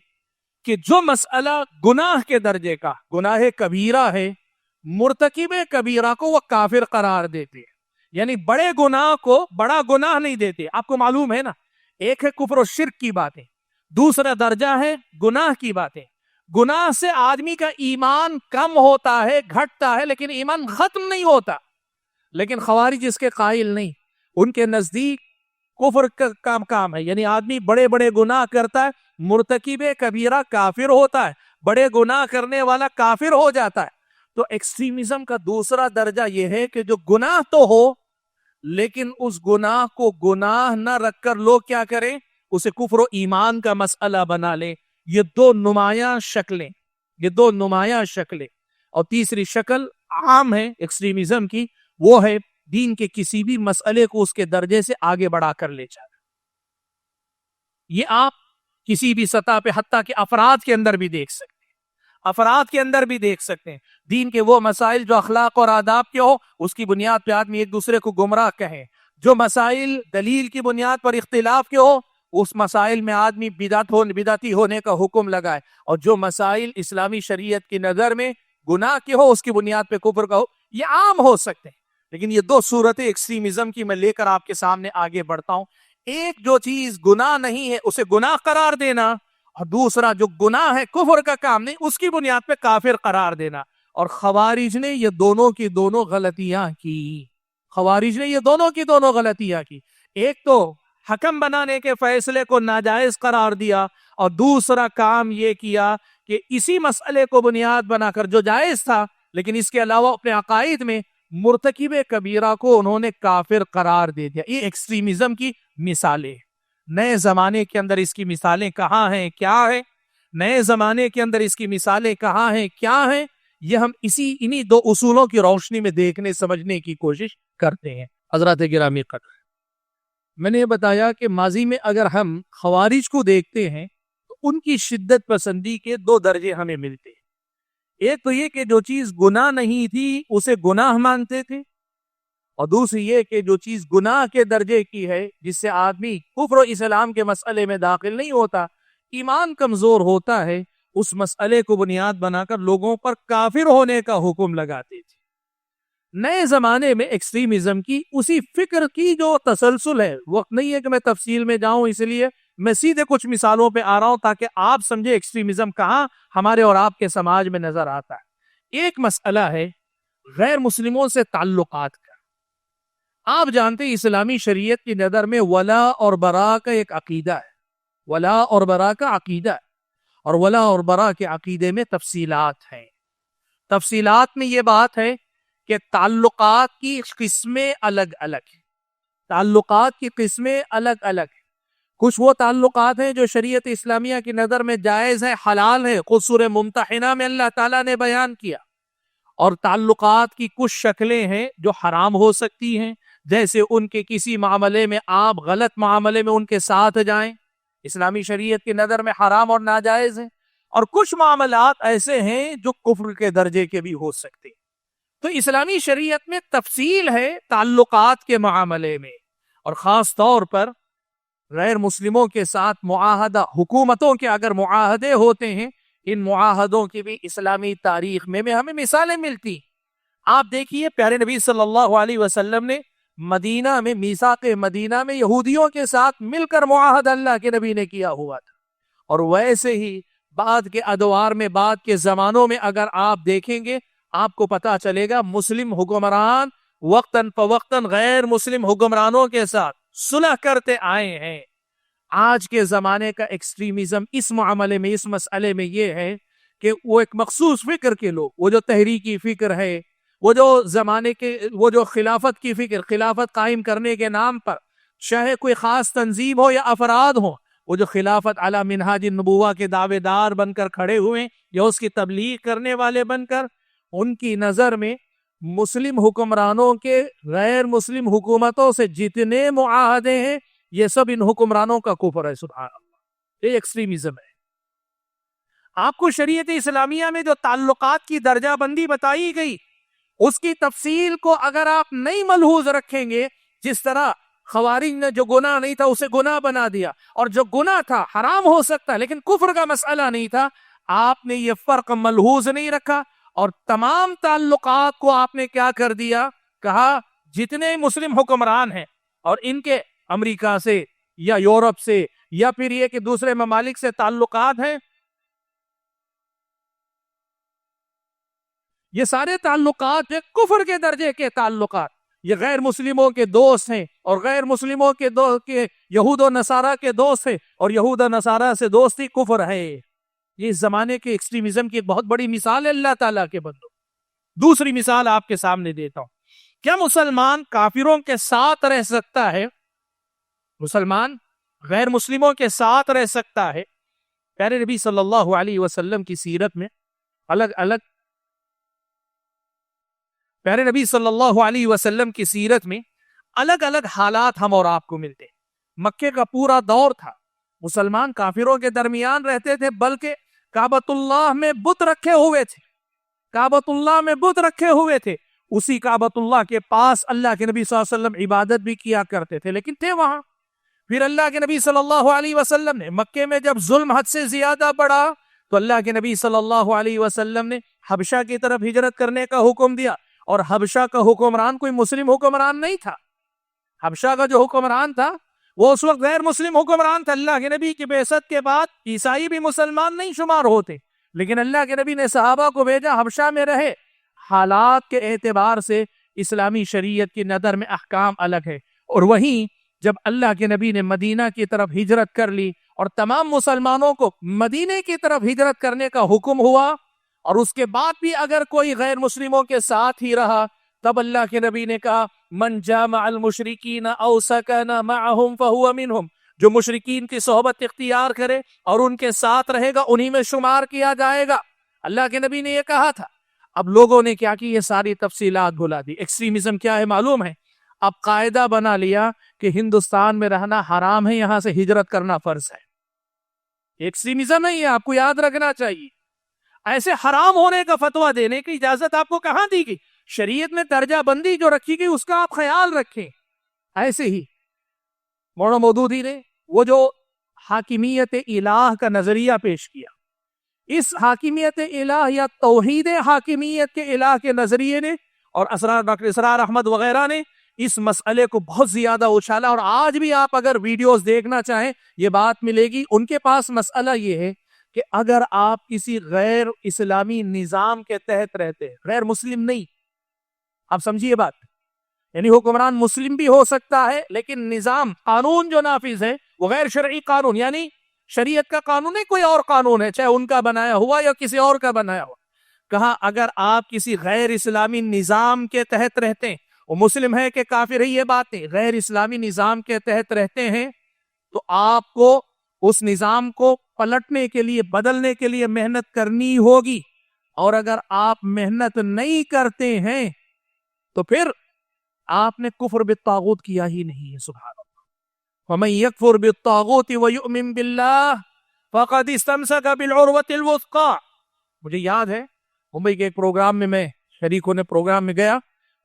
کہ جو مسئلہ گناہ کے درجے کا، گناہ کبیرہ ہے، مرتکب کبیرہ کو وہ کافر قرار دیتے ہیں، یعنی بڑے گناہ کو بڑا گناہ نہیں دیتے۔ آپ کو معلوم ہے نا، ایک ہے کفر و شرک کی باتیں، دوسرا درجہ ہے گناہ کی باتیں۔ گناہ سے آدمی کا ایمان کم ہوتا ہے، گھٹتا ہے، لیکن ایمان ختم نہیں ہوتا۔ لیکن خوارج اس کے قائل نہیں، ان کے نزدیک کفر کا کام ہے، یعنی آدمی بڑے بڑے گناہ کرتا ہے، مرتکب کبیرہ کافر ہوتا ہے، بڑے گناہ کرنے والا کافر ہو جاتا ہے۔ تو ایکسٹریمزم کا دوسرا درجہ یہ ہے کہ جو گناہ تو ہو لیکن اس گناہ کو گناہ نہ رکھ کر لوگ کیا کریں، اسے کفر و ایمان کا مسئلہ بنا لیں۔ یہ دو نمایاں شکلیں، یہ دو نمایاں شکلیں۔ اور تیسری شکل عام ہے ایکسٹریمزم کی، وہ ہے دین کے کسی بھی مسئلے کو اس کے درجے سے آگے بڑھا کر لے جانا۔ یہ آپ کسی بھی سطح پہ حتیٰ کہ افراد کے اندر بھی دیکھ سکتے ہیں، افراد کے اندر بھی دیکھ سکتے ہیں۔ دین کے وہ مسائل جو اخلاق اور آداب کے ہو، اس کی بنیاد پہ آدمی ایک دوسرے کو گمراہ کہیں۔ جو مسائل دلیل کی بنیاد پر اختلاف کے ہو، اس مسائل میں آدمی بدعتی ہونے کا حکم لگائے، اور جو مسائل اسلامی شریعت کی نظر میں گناہ کے ہو، اس کی بنیاد پہ کفر کا ہو، یہ عام ہو سکتے ہیں۔ لیکن یہ دو صورتیں ایکسٹریمزم کی میں لے کر آپ کے سامنے آگے بڑھتا ہوں۔ ایک جو چیز گناہ نہیں ہے اسے گناہ قرار دینا، اور دوسرا جو گناہ ہے، کفر کا کام نہیں، اس کی بنیاد پہ کافر قرار دینا۔ اور خوارج نے یہ دونوں کی دونوں غلطیاں کی، خوارج نے یہ دونوں کی دونوں غلطیاں کی۔ ایک تو حکم بنانے کے فیصلے کو ناجائز قرار دیا، اور دوسرا کام یہ کیا کہ اسی مسئلے کو بنیاد بنا کر جو جائز تھا لیکن اس کے علاوہ اپنے عقائد میں مرتکب کبیرہ کو انہوں نے کافر قرار دے دیا. یہ ایکسٹریمزم کی مثالیں. نئے زمانے کے اندر اس کی مثالیں کہاں ہیں کیا ہے؟ نئے زمانے کے اندر اس کی مثالیں کہاں ہیں کیا ہیں؟ یہ ہم انہی دو اصولوں کی روشنی میں دیکھنے سمجھنے کی کوشش کرتے ہیں. حضرات گرامی قدر، میں نے یہ بتایا کہ ماضی میں اگر ہم خوارج کو دیکھتے ہیں تو ان کی شدت پسندی کے دو درجے ہمیں ملتے ہیں. ایک تو یہ کہ جو چیز گناہ نہیں تھی اسے گناہ مانتے تھے، اور دوسری یہ کہ جو چیز گناہ کے درجے کی ہے، جس سے آدمی کفر و اسلام کے مسئلے میں داخل نہیں ہوتا، ایمان کمزور ہوتا ہے، اس مسئلے کو بنیاد بنا کر لوگوں پر کافر ہونے کا حکم لگاتے تھے. نئے زمانے میں ایکسٹریمزم کی اسی فکر کی جو تسلسل ہے، وقت نہیں ہے کہ میں تفصیل میں جاؤں، اس لیے میں سیدھے کچھ مثالوں پہ آ رہا ہوں تاکہ آپ سمجھے ایکسٹریمزم کہاں ہمارے اور آپ کے سماج میں نظر آتا ہے. ایک مسئلہ ہے غیر مسلموں سے تعلقات کا. آپ جانتے ہیں اسلامی شریعت کی نظر میں ولا اور برا کا ایک عقیدہ ہے. ولا اور برا کا عقیدہ ہے، اور ولا اور برا کے عقیدے میں تفصیلات ہیں. تفصیلات میں یہ بات ہے کہ تعلقات کی قسمیں الگ الگ ہیں. تعلقات کی قسمیں الگ الگ ہیں. کچھ وہ تعلقات ہیں جو شریعت اسلامیہ کی نظر میں جائز ہے، حلال ہے، خود سورہ ممتحنہ میں اللہ تعالیٰ نے بیان کیا. اور تعلقات کی کچھ شکلیں ہیں جو حرام ہو سکتی ہیں، جیسے ان کے کسی معاملے میں آپ غلط معاملے میں ان کے ساتھ جائیں، اسلامی شریعت کی نظر میں حرام اور ناجائز ہیں. اور کچھ معاملات ایسے ہیں جو کفر کے درجے کے بھی ہو سکتے ہیں. تو اسلامی شریعت میں تفصیل ہے تعلقات کے معاملے میں، اور خاص طور پر غیر مسلموں کے ساتھ معاہدہ، حکومتوں کے اگر معاہدے ہوتے ہیں، ان معاہدوں کی بھی اسلامی تاریخ میں ہمیں مثالیں ملتی. آپ دیکھیے پیارے نبی صلی اللہ علیہ وسلم نے مدینہ میں میثاق مدینہ میں یہودیوں کے ساتھ مل کر معاہدہ اللہ کے نبی نے کیا ہوا تھا. اور ویسے ہی بعد کے ادوار میں، بعد کے زمانوں میں اگر آپ دیکھیں گے، آپ کو پتا چلے گا مسلم حکمران وقتاً فوقتاً غیر مسلم حکمرانوں کے ساتھ صلح کرتے آئے ہیں. آج کے زمانے کا ایکسٹریمزم اس معاملے میں، اس مسئلے میں یہ ہے کہ وہ ایک مخصوص فکر کے لوگ، وہ جو تحریکی فکر ہے، وہ جو زمانے کے، وہ جو خلافت کی فکر، خلافت قائم کرنے کے نام پر چاہے کوئی خاص تنظیم ہو یا افراد ہو، وہ جو خلافت علی منہاج النبوہ کے دعوے دار بن کر کھڑے ہوئے یا اس کی تبلیغ کرنے والے بن کر، ان کی نظر میں مسلم حکمرانوں کے غیر مسلم حکومتوں سے جتنے معاہدے ہیں، یہ سب ان حکمرانوں کا کفر ہے. سبحان اللہ، یہ ایکسٹریمزم ہے. آپ کو شریعت اسلامیہ میں جو تعلقات کی درجہ بندی بتائی گئی، اس کی تفصیل کو اگر آپ نہیں ملحوظ رکھیں گے، جس طرح خوارج نے جو گناہ نہیں تھا اسے گناہ بنا دیا، اور جو گناہ تھا حرام ہو سکتا لیکن کفر کا مسئلہ نہیں تھا، آپ نے یہ فرق ملحوظ نہیں رکھا، اور تمام تعلقات کو آپ نے کیا کر دیا؟ کہا جتنے مسلم حکمران ہیں اور ان کے امریکہ سے یا یورپ سے یا پھر یہ کہ دوسرے ممالک سے تعلقات ہیں، یہ سارے تعلقات جو کفر کے درجے کے تعلقات، یہ غیر مسلموں کے دوست ہیں، اور غیر مسلموں کے یہود و نصارہ کے دوست ہیں، اور یہود و نصارہ سے دوستی کفر ہے. یہ اس زمانے کے ایکسٹریمزم کی ایک بہت بڑی مثال ہے اللہ تعالیٰ کے بندوں. دوسری مثال آپ کے سامنے دیتا ہوں. کیا مسلمان کافروں کے ساتھ رہ سکتا ہے؟ مسلمان غیر مسلموں کے ساتھ رہ سکتا ہے؟ پیارے نبی صلی اللہ علیہ وسلم کی سیرت میں پیارے نبی صلی اللہ علیہ وسلم کی سیرت میں الگ الگ حالات ہم اور آپ کو ملتے ہیں. مکے کا پورا دور تھا، مسلمان کافروں کے درمیان رہتے تھے، بلکہ کعبۃ اللہ میں بت رکھے ہوئے تھے. کعبۃ اللہ میں بت رکھے ہوئے تھے. اسی کعبۃ اللہ کے پاس اللہ کے نبی صلی اللہ علیہ وسلم عبادت بھی کیا کرتے تھے، لیکن تھے وہاں. پھر اللہ کے نبی صلی اللہ علیہ وسلم نے مکے میں جب ظلم حد سے زیادہ بڑھا تو اللہ کے نبی صلی اللہ علیہ وسلم نے حبشہ کی طرف ہجرت کرنے کا حکم دیا. اور حبشہ کا حکمران کوئی مسلم حکمران نہیں تھا. حبشہ کا جو حکمران تھا وہ اس وقت غیر مسلم حکمران تھا. اللہ کے نبی کی بعثت کے بعد عیسائی بھی مسلمان نہیں شمار ہوتے، لیکن اللہ کے نبی نے صحابہ کو بھیجا، حبشہ میں رہے. حالات کے اعتبار سے اسلامی شریعت کی نظر میں احکام الگ ہے. اور وہیں جب اللہ کے نبی نے مدینہ کی طرف ہجرت کر لی اور تمام مسلمانوں کو مدینے کی طرف ہجرت کرنے کا حکم ہوا، اور اس کے بعد بھی اگر کوئی غیر مسلموں کے ساتھ ہی رہا تب اللہ کے نبی نے کہا من جامع المشرکین او سکن معهم فهو منهم، جو مشرکین کی صحبت اختیار کرے اور ان کے ساتھ رہے گا انہی میں شمار کیا جائے گا۔ اللہ کے نبی نے یہ کہا تھا۔ اب لوگوں نے کیا کی، یہ ساری تفصیلات بھلا دی۔ ایکسٹریمزم کیا ہے معلوم ہے؟ اب قاعدہ بنا لیا کہ ہندوستان میں رہنا حرام ہے، یہاں سے ہجرت کرنا فرض ہے۔ ایکسٹریمزم نہیں ہے، آپ کو یاد رکھنا چاہیے۔ ایسے حرام ہونے کا فتویٰ دینے کی اجازت آپ کو کہاں دی گئی؟ شریعت میں درجہ بندی جو رکھی گئی اس کا آپ خیال رکھیں۔ ایسے ہی مولانا مودودی نے وہ جو حاکمیت الہ کا نظریہ پیش کیا، اس حاکمیت الہ یا توحید حاکمیت کے الہ کے نظریے نے اور ڈاکٹر اسرار احمد وغیرہ نے اس مسئلے کو بہت زیادہ اچھالا، اور آج بھی آپ اگر ویڈیوز دیکھنا چاہیں یہ بات ملے گی۔ ان کے پاس مسئلہ یہ ہے کہ اگر آپ کسی غیر اسلامی نظام کے تحت رہتے ہیں، غیر مسلم نہیں، آپ سمجھیے بات، یعنی حکمران مسلم بھی ہو سکتا ہے لیکن نظام قانون جو نافذ ہے وہ غیر شرعی قانون، یعنی شریعت کا قانون نہیں، کوئی اور قانون ہے، چاہے ان کا بنایا ہوا یا کسی اور کا بنایا ہوا۔ کہا اگر آپ کسی غیر اسلامی نظام کے تحت رہتے ہیں، وہ مسلم ہے کہ کافر ہے یہ بات نہیں، غیر اسلامی نظام کے تحت رہتے ہیں تو آپ کو اس نظام کو پلٹنے کے لیے، بدلنے کے لیے محنت کرنی ہوگی، اور اگر آپ محنت نہیں کرتے ہیں تو پھر آپ نے کفر بالطاغوت کیا ہی نہیں ہے۔ سبحان اللہ۔ وَمَن يَكْفُرْ بِالطَّاغُوتِ وَيُؤْمِن بِاللَّهِ فَقَدِ اسْتَمْسَكَ بِالْعُرْوَةِ الْوُثْقَىٰ۔ مجھے یاد ہے ممبئی کے ایک پروگرام میں شریک ہونے پروگرام میں گیا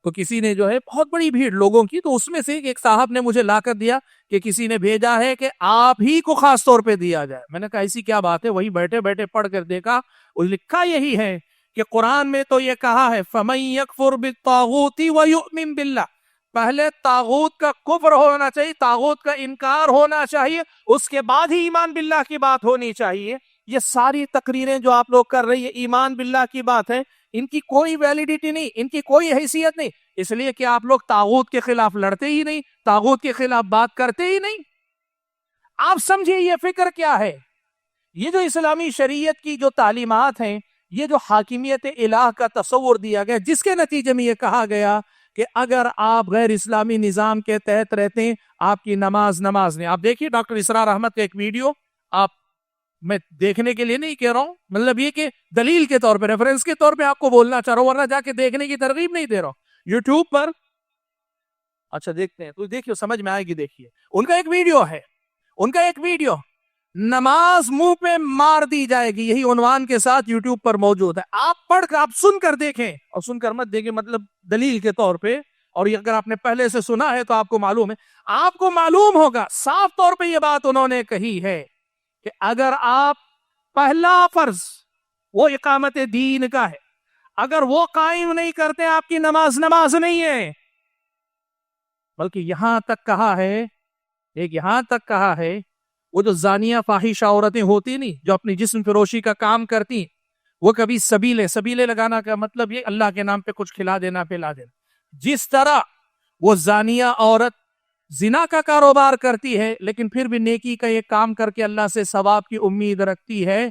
تو کسی نے جو ہے بہت بڑی بھیڑ لوگوں کی، تو اس میں سے ایک صاحب نے مجھے لا کر دیا کہ کسی نے بھیجا ہے کہ آپ ہی کو خاص طور پہ دیا جائے۔ میں نے کہا ایسی کیا بات ہے؟ وہی بیٹھے بیٹھے پڑھ کر دیکھا، اس لکھا یہی ہے کہ قرآن میں تو یہ کہا ہے فَمَن يَكْفُرْ بِالطَّاغُوتِ وَيُؤْمِن بِاللَّهِ، پہلے طاغوت کا کفر ہونا چاہیے، طاغوت کا انکار ہونا چاہیے، اس کے بعد ہی ایمان باللہ کی بات ہونی چاہیے۔ یہ ساری تقریریں جو آپ لوگ کر رہی ہے ایمان باللہ کی بات ہے، ان کی کوئی ویلیڈیٹی نہیں، ان کی کوئی حیثیت نہیں، اس لیے کہ آپ لوگ طاغوت کے خلاف لڑتے ہی نہیں، طاغوت کے خلاف بات کرتے ہی نہیں۔ آپ سمجھیں یہ فکر کیا ہے؟ یہ جو اسلامی شریعت کی جو تعلیمات ہیں، یہ جو حاکمیت الہ کا تصور دیا گیا، جس کے نتیجے میں یہ کہا گیا کہ اگر آپ غیر اسلامی نظام کے تحت رہتے ہیں آپ کی نماز نہیں۔ آپ دیکھیے ڈاکٹر اسرار احمد کا ایک ویڈیو، آپ میں دیکھنے کے لیے نہیں کہہ رہا ہوں، مطلب یہ کہ دلیل کے طور پہ، ریفرنس کے طور پہ آپ کو بولنا چاہ رہا ہوں، ورنہ جا کے دیکھنے کی ترغیب نہیں دے رہا ہوں۔ یوٹیوب پر اچھا دیکھتے ہیں تو دیکھیے، سمجھ میں آئے گی۔ دیکھیے ان کا ایک ویڈیو نماز منہ پہ مار دی جائے گی، یہی عنوان کے ساتھ یوٹیوب پر موجود ہے۔ آپ پڑھ کر، آپ سن کر دیکھیں، اور سن کر مت دیکھیں مطلب دلیل کے طور پہ، اور یہ اگر آپ نے پہلے سے سنا ہے تو آپ کو معلوم ہوگا صاف طور پہ یہ بات انہوں نے کہی ہے کہ اگر آپ پہلا فرض وہ اقامت دین کا ہے، اگر وہ قائم نہیں کرتے آپ کی نماز نہیں ہے، بلکہ یہاں تک کہا ہے وہ جو زانیہ فاحشہ عورتیں ہوتی نہیں، جو اپنی جسم فروشی کا کام کرتی، وہ کبھی سبیلے لگانا کا مطلب یہ اللہ کے نام پہ کچھ کھلا دینا پلا دینا، جس طرح وہ زانیہ عورت زنا کا کاروبار کرتی ہے لیکن پھر بھی نیکی کا یہ کام کر کے اللہ سے ثواب کی امید رکھتی ہے،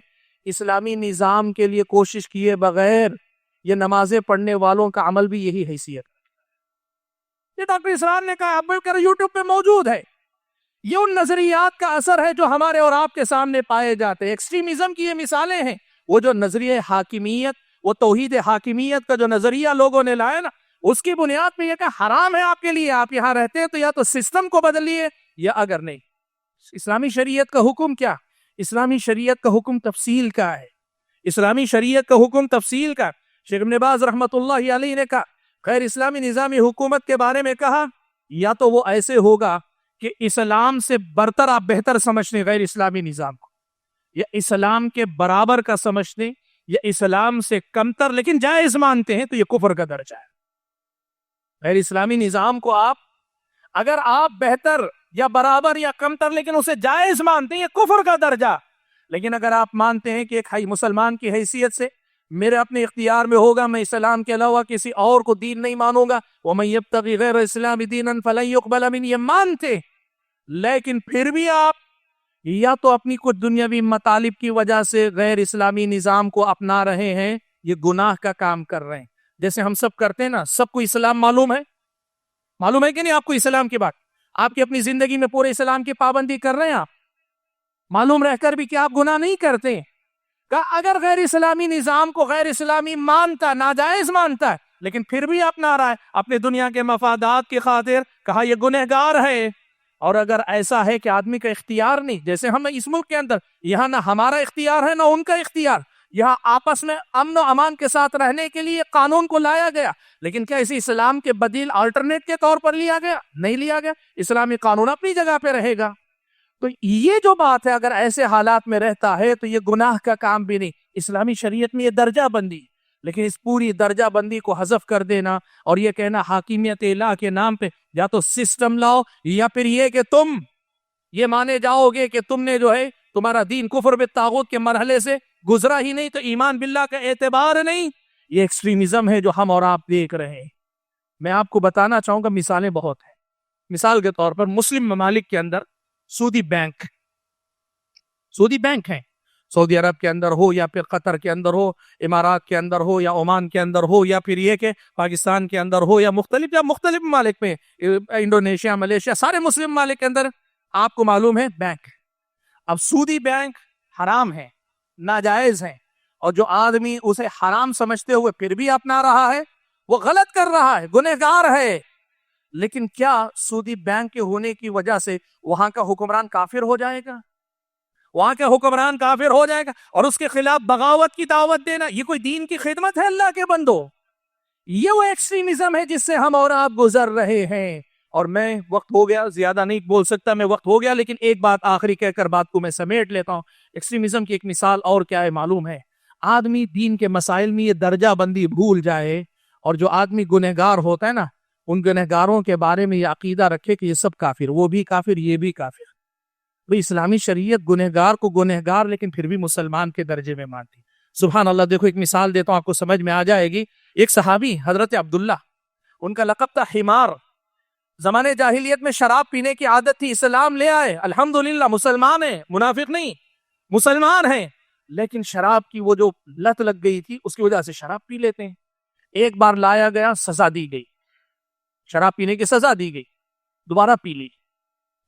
اسلامی نظام کے لیے کوشش کیے بغیر یہ نمازیں پڑھنے والوں کا عمل بھی یہی حیثیت ہے۔ یہ ڈاکٹر اسرار نے کہا، اب یوٹیوب پہ موجود ہے۔ یہ ان نظریات کا اثر ہے جو ہمارے اور آپ کے سامنے پائے جاتے ہیں۔ ایکسٹریمزم کی یہ مثالیں ہیں، وہ جو نظریہ حاکمیت، وہ توحید حاکمیت کا جو نظریہ لوگوں نے لایا نا، اس کی بنیاد پہ یہ کہ حرام ہے آپ کے لیے، آپ یہاں رہتے ہیں تو یا تو سسٹم کو بدلیے یا اگر نہیں۔ اسلامی شریعت کا حکم کیا؟ اسلامی شریعت کا حکم تفصیل کا ہے۔ اسلامی شریعت کا حکم تفصیل کا۔ شیخ ابن باز رحمۃ اللہ علیہ نے کہا، غیر اسلامی نظامی حکومت کے بارے میں کہا، یا تو وہ ایسے ہوگا کہ اسلام سے برتر آپ بہتر سمجھتے ہیں غیر اسلامی نظام کو، یا اسلام کے برابر کا سمجھتے ہیں، یا اسلام سے کمتر لیکن جائز مانتے ہیں، تو یہ کفر کا درجہ ہے۔ غیر اسلامی نظام کو اگر آپ بہتر یا برابر یا کمتر لیکن اسے جائز مانتے ہیں، یہ کفر کا درجہ۔ لیکن اگر آپ مانتے ہیں کہ ایک مسلمان کی حیثیت سے میرے اپنے اختیار میں ہوگا، میں اسلام کے علاوہ کسی اور کو دین نہیں مانوں گا، وَمَن يَبْتَغِ غَيْرَ الْإِسْلَامِ دِينًا فَلَن يُقْبَلَ مِنْهُ، یہ مانتے، لیکن پھر بھی آپ یا تو اپنی کچھ دنیاوی مطالب کی وجہ سے غیر اسلامی نظام کو اپنا رہے ہیں، یہ گناہ کا کام کر رہے ہیں. جیسے ہم سب کرتے ہیں نا, سب کو اسلام معلوم ہے کہ نہیں آپ کو اسلام کی بات؟ آپ کی اپنی زندگی میں پورے اسلام کی پابندی کر رہے ہیں آپ, معلوم رہ کر بھی کہ آپ گناہ نہیں کرتے. کہ اگر غیر اسلامی نظام کو غیر اسلامی مانتا, ناجائز مانتا ہے, لیکن پھر بھی اپنا رہا ہے اپنے دنیا کے مفادات کی خاطر, کہا یہ گنہگار ہے. اور اگر ایسا ہے کہ آدمی کا اختیار نہیں, جیسے ہم اس ملک کے اندر یہاں نہ ہمارا اختیار ہے نہ ان کا اختیار, یہاں آپس میں امن و امان کے ساتھ رہنے کے لیے قانون کو لایا گیا, لیکن کیا اسے اسلام کے بدیل آلٹرنیٹ کے طور پر لیا گیا؟ نہیں لیا گیا. اسلامی قانون اپنی جگہ پہ رہے گا. تو یہ جو بات ہے, اگر ایسے حالات میں رہتا ہے تو یہ گناہ کا کام بھی نہیں. اسلامی شریعت میں یہ درجہ بندی, لیکن اس پوری درجہ بندی کو حذف کر دینا اور یہ کہنا حاکمیت الہ کے نام پہ یا تو سسٹم لاؤ, یا پھر یہ کہ تم یہ مانے جاؤ گے کہ تم نے جو ہے تمہارا دین کفر بالطاغوت کے مرحلے سے گزرا ہی نہیں, تو ایمان باللہ کا اعتبار نہیں. یہ ایکسٹریمزم ہے جو ہم اور آپ دیکھ رہے ہیں. میں آپ کو بتانا چاہوں گا, مثالیں بہت ہیں. مثال کے طور پر مسلم ممالک کے اندر سعودی بینک ہیں. سعودی عرب کے اندر ہو یا پھر قطر کے اندر ہو, امارات کے اندر ہو یا عمان کے اندر ہو, یا پھر یہ کہ پاکستان کے اندر ہو یا مختلف ممالک میں, انڈونیشیا, ملیشیا, سارے مسلم ممالک کے اندر آپ کو معلوم ہے بینک. اب سعودی بینک حرام ہے, ناجائز ہیں, اور جو آدمی اسے حرام سمجھتے ہوئے پھر بھی اپنا رہا ہے وہ غلط کر رہا ہے, گنہگار ہے. لیکن کیا سعودی بینک کے ہونے کی وجہ سے وہاں کا حکمران کافر ہو جائے گا؟ وہاں کا حکمران کافر ہو جائے گا اور اس کے خلاف بغاوت کی دعوت دینا, یہ کوئی دین کی خدمت ہے اللہ کے بندو؟ یہ وہ ایکسٹریمزم ہے جس سے ہم اور آپ گزر رہے ہیں. اور میں وقت ہو گیا, زیادہ نہیں بول سکتا میں, وقت ہو گیا, لیکن ایک بات آخری کہہ کر بات کو میں سمیٹ لیتا ہوں. ایکسٹریمزم کی ایک مثال اور کیا ہے معلوم ہے؟ آدمی دین کے مسائل میں یہ درجہ بندی بھول جائے, اور جو آدمی گنہگار ہوتا ہے نا, ان گنہگاروں کے بارے میں یہ عقیدہ رکھے کہ یہ سب کافر, وہ بھی کافر, یہ بھی کافر. تو اسلامی شریعت گنہگار کو گنہگار لیکن پھر بھی مسلمان کے درجے میں مانتی. سبحان اللہ. دیکھو ایک مثال دیتا ہوں, آپ کو سمجھ میں آ جائے گی. ایک صحابی حضرت عبداللہ, ان کا لقب تھا حمار. زمانے جاہلیت میں شراب پینے کی عادت تھی, اسلام لے آئے, الحمدللہ مسلمان ہیں, منافق نہیں, مسلمان ہیں, لیکن شراب کی وہ جو لت لگ گئی تھی اس کی وجہ سے شراب پی لیتے ہیں. ایک بار لایا گیا, سزا دی گئی, شراب پینے کی سزا دی گئی, دوبارہ پی لی,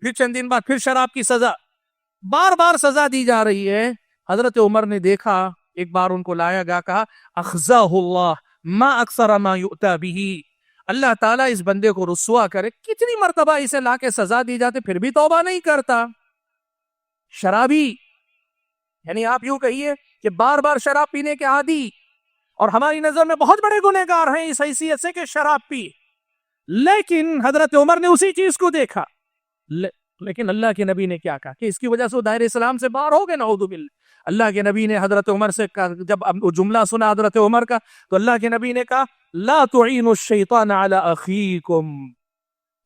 پھر چند دن بعد پھر شراب کی سزا, بار بار سزا دی جا رہی ہے. حضرت عمر نے دیکھا, ایک بار ان کو لایا گیا, کہا اخزاہ اللہ ما اکثر ما یؤتی بہ, اللہ تعالیٰ اس بندے کو رسوا کرے, کتنی مرتبہ اسے لا کے سزا دی جاتے پھر بھی توبہ نہیں کرتا. شرابی, یعنی آپ یوں کہیے کہ بار بار شراب پینے کے عادی, اور ہماری نظر میں بہت بڑے گنہگار ہیں اس حیثیت سے کہ شراب پی. لیکن حضرت عمر نے اسی چیز کو دیکھا, لیکن اللہ کے نبی نے کیا کہا کہ اس کی وجہ سے وہ دائرہ اسلام سے باہر ہو گئے, نعوذ باللہ. اللہ کے نبی نے حضرت عمر سے کہا, جب وہ جملہ سنا حضرت عمر کا, تو اللہ کے نبی نے کہا لا تعینوا الشیطان علی اخیکم,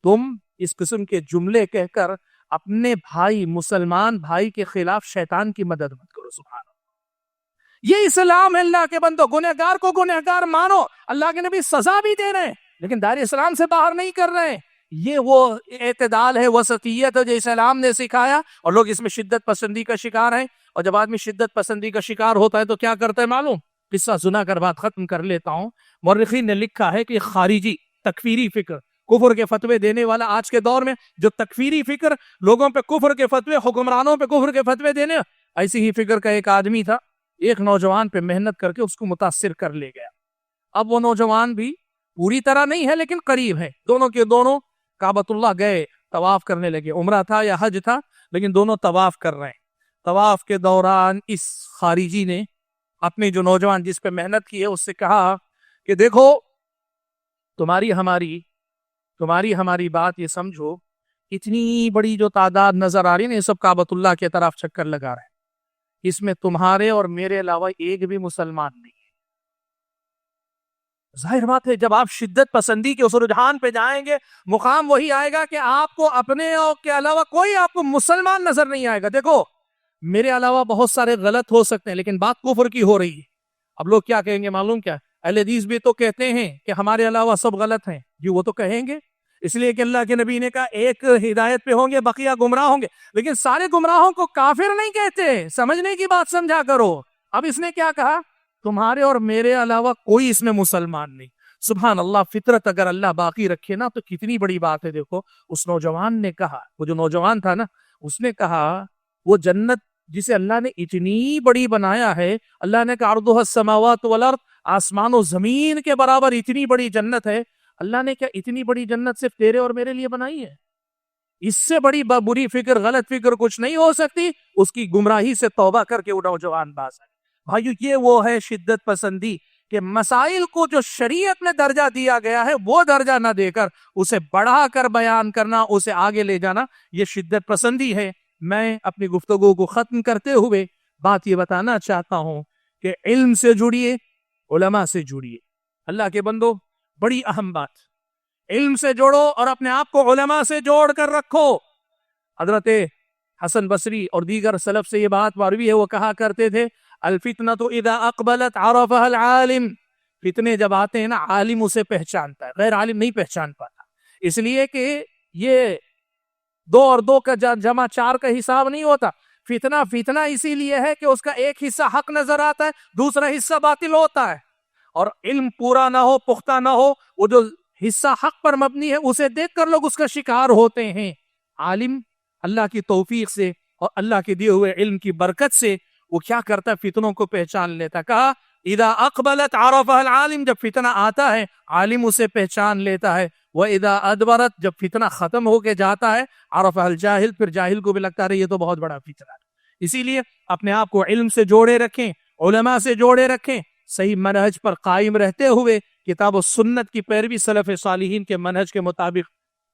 تم اس قسم کے جملے کہہ کر اپنے بھائی, مسلمان بھائی کے خلاف شیطان کی مدد مت کرو. سبحان اللہ. یہ اسلام ہے اللہ کے بندو, گنہگار کو گنہگار مانو. اللہ کے نبی سزا بھی دے رہے ہیں لیکن دائرہ اسلام سے باہر نہیں کر رہے ہیں. یہ وہ اعتدال ہے, وسطیت ہے جو اسلام نے سکھایا, اور لوگ اس میں شدت پسندی کا شکار ہیں. اور جب آدمی شدت پسندی کا شکار ہوتا ہے تو کیا کرتا ہے معلوم؟ قصہ سنا کر بات ختم کر لیتا ہوں. مورخین نے لکھا ہے کہ خارجی تکفیری فکر, کفر کے فتوے دینے والا, آج کے دور میں جو تکفیری فکر, لوگوں پہ کفر کے فتوے, حکمرانوں پہ کفر کے فتوے دینے, ایسی ہی فکر کا ایک آدمی تھا. ایک نوجوان پہ محنت کر کے اس کو متاثر کر لے گیا. اب وہ نوجوان بھی پوری طرح نہیں ہے لیکن قریب ہے, دونوں کے دونوں کعبۃ اللہ گئے, طواف کرنے لگے. عمرہ تھا یا حج تھا, لیکن دونوں طواف کر رہے ہیں. طواف کے دوران اس خارجی نے اپنے جو نوجوان جس پہ محنت کی ہے اس سے کہا کہ دیکھو, تمہاری ہماری بات یہ سمجھو, اتنی بڑی جو تعداد نظر آ رہی ہے نا, یہ سب کعبۃ اللہ کی طرف چکر لگا رہے ہیں, اس میں تمہارے اور میرے علاوہ ایک بھی مسلمان نہیں ہے. ظاہر بات ہے جب آپ شدت پسندی کے اس رجحان پہ جائیں گے, مقام وہی آئے گا کہ آپ کو اپنے کے علاوہ کوئی آپ کو مسلمان نظر نہیں آئے گا. دیکھو میرے علاوہ بہت سارے غلط ہو سکتے ہیں لیکن بات کفر کی ہو رہی ہے. اب لوگ کیا کہیں گے معلوم کیا؟ اہل حدیث بھی تو کہتے ہیں کہ ہمارے علاوہ سب غلط ہیں. جی وہ تو کہیں گے, اس لیے کہ اللہ کے نبی نے کہا ایک ہدایت پہ ہوں گے, بقیہ گمراہ ہوں گے. لیکن سارے گمراہوں کو کافر نہیں کہتے, سمجھنے کی بات سمجھا کرو. اب اس نے کیا کہا, تمہارے اور میرے علاوہ کوئی اس میں مسلمان نہیں. سبحان اللہ, فطرت اگر اللہ باقی رکھے نا تو کتنی بڑی بات ہے. دیکھو اس نوجوان نے کہا, وہ جو نوجوان تھا نا, اس نے کہا وہ جنت جسے اللہ نے اتنی بڑی بنایا ہے, اللہ نے کہا عرضها السماوات والارض, آسمان و زمین کے برابر اتنی بڑی جنت ہے. اللہ نے کیا اتنی بڑی جنت صرف تیرے اور میرے لیے بنائی ہے؟ اس سے بڑی بری فکر, غلط فکر کچھ نہیں ہو سکتی. اس کی گمراہی سے توبہ کر کے وہ نوجوان باز ہے. بھائیو, یہ وہ ہے شدت پسندی کہ مسائل کو جو شریعت میں درجہ دیا گیا ہے وہ درجہ نہ دے کر اسے بڑھا کر بیان کرنا, اسے آگے لے جانا, یہ شدت پسندی ہے. میں اپنی گفتگو کو ختم کرتے ہوئے بات یہ بتانا چاہتا ہوں کہ علم سے جڑیے, علماء سے جڑیے. اللہ کے بندو, بڑی اہم بات, علم سے جوڑو اور اپنے آپ کو علماء سے جوڑ کر رکھو. حضرت حسن بصری اور دیگر سلف سے یہ بات مروی ہے, وہ کہا کرتے تھے الفتنۃ اذا اقبلت عرفها العالم. فتنے جب آتے ہیں نا, عالم اسے پہچانتا ہے, غیر عالم نہیں پہچان پاتا. اس لیے کہ یہ 2 اور 2 کا جمع 4 کا حساب نہیں ہوتا. فتنہ اسی لیے ہے کہ اس کا ایک حصہ حق نظر آتا ہے, دوسرا حصہ باطل ہوتا ہے, اور علم پورا نہ ہو, پختہ نہ ہو, وہ جو حصہ حق پر مبنی ہے اسے دیکھ کر لوگ اس کا شکار ہوتے ہیں. عالم اللہ کی توفیق سے اور اللہ کے دیے ہوئے علم کی برکت سے وہ کیا کرتا ہے, فتنوں کو پہچان لیتا. کہا اذا اقبلت عرفها العالم, جب فتنہ آتا ہے عالم اسے پہچان لیتا ہے. واذا ادبرت, جب فتنہ ختم ہو کے جاتا ہے عرفها الجاہل, پھر جاہل کو بھی لگتا ہے یہ تو بہت بڑا فتنہ ہے. اسی لیے اپنے آپ کو علم سے جوڑے رکھیں, علماء سے جوڑے رکھیں, صحیح منہج پر قائم رہتے ہوئے کتاب و سنت کی پیروی سلف صالحین کے منہج کے مطابق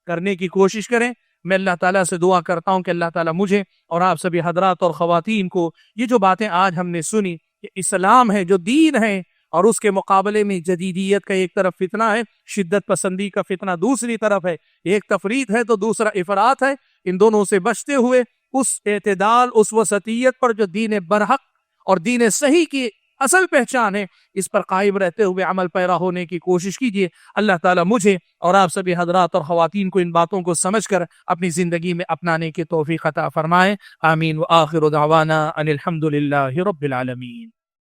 کرنے کی کوشش کریں. میں اللہ تعالیٰ سے دعا کرتا ہوں کہ اللہ تعالیٰ مجھے اور آپ سبھی حضرات اور خواتین کو یہ جو باتیں آج ہم نے سنی کہ اسلام ہے, جو دین ہے, اور اس کے مقابلے میں جدیدیت کا ایک طرف فتنہ ہے, شدت پسندی کا فتنہ دوسری طرف ہے, ایک تفریط ہے تو دوسرا افراط ہے, ان دونوں سے بچتے ہوئے اس اعتدال, اس وسطیت پر جو دین برحق اور دین صحیح کی اصل پہچان ہے, اس پر قائم رہتے ہوئے عمل پیرا ہونے کی کوشش کیجیے. اللہ تعالیٰ مجھے اور آپ سبھی حضرات اور خواتین کو ان باتوں کو سمجھ کر اپنی زندگی میں اپنانے کی توفیق عطا فرمائے. آمین. وآخر دعوانا ان الحمد للہ رب العالمین.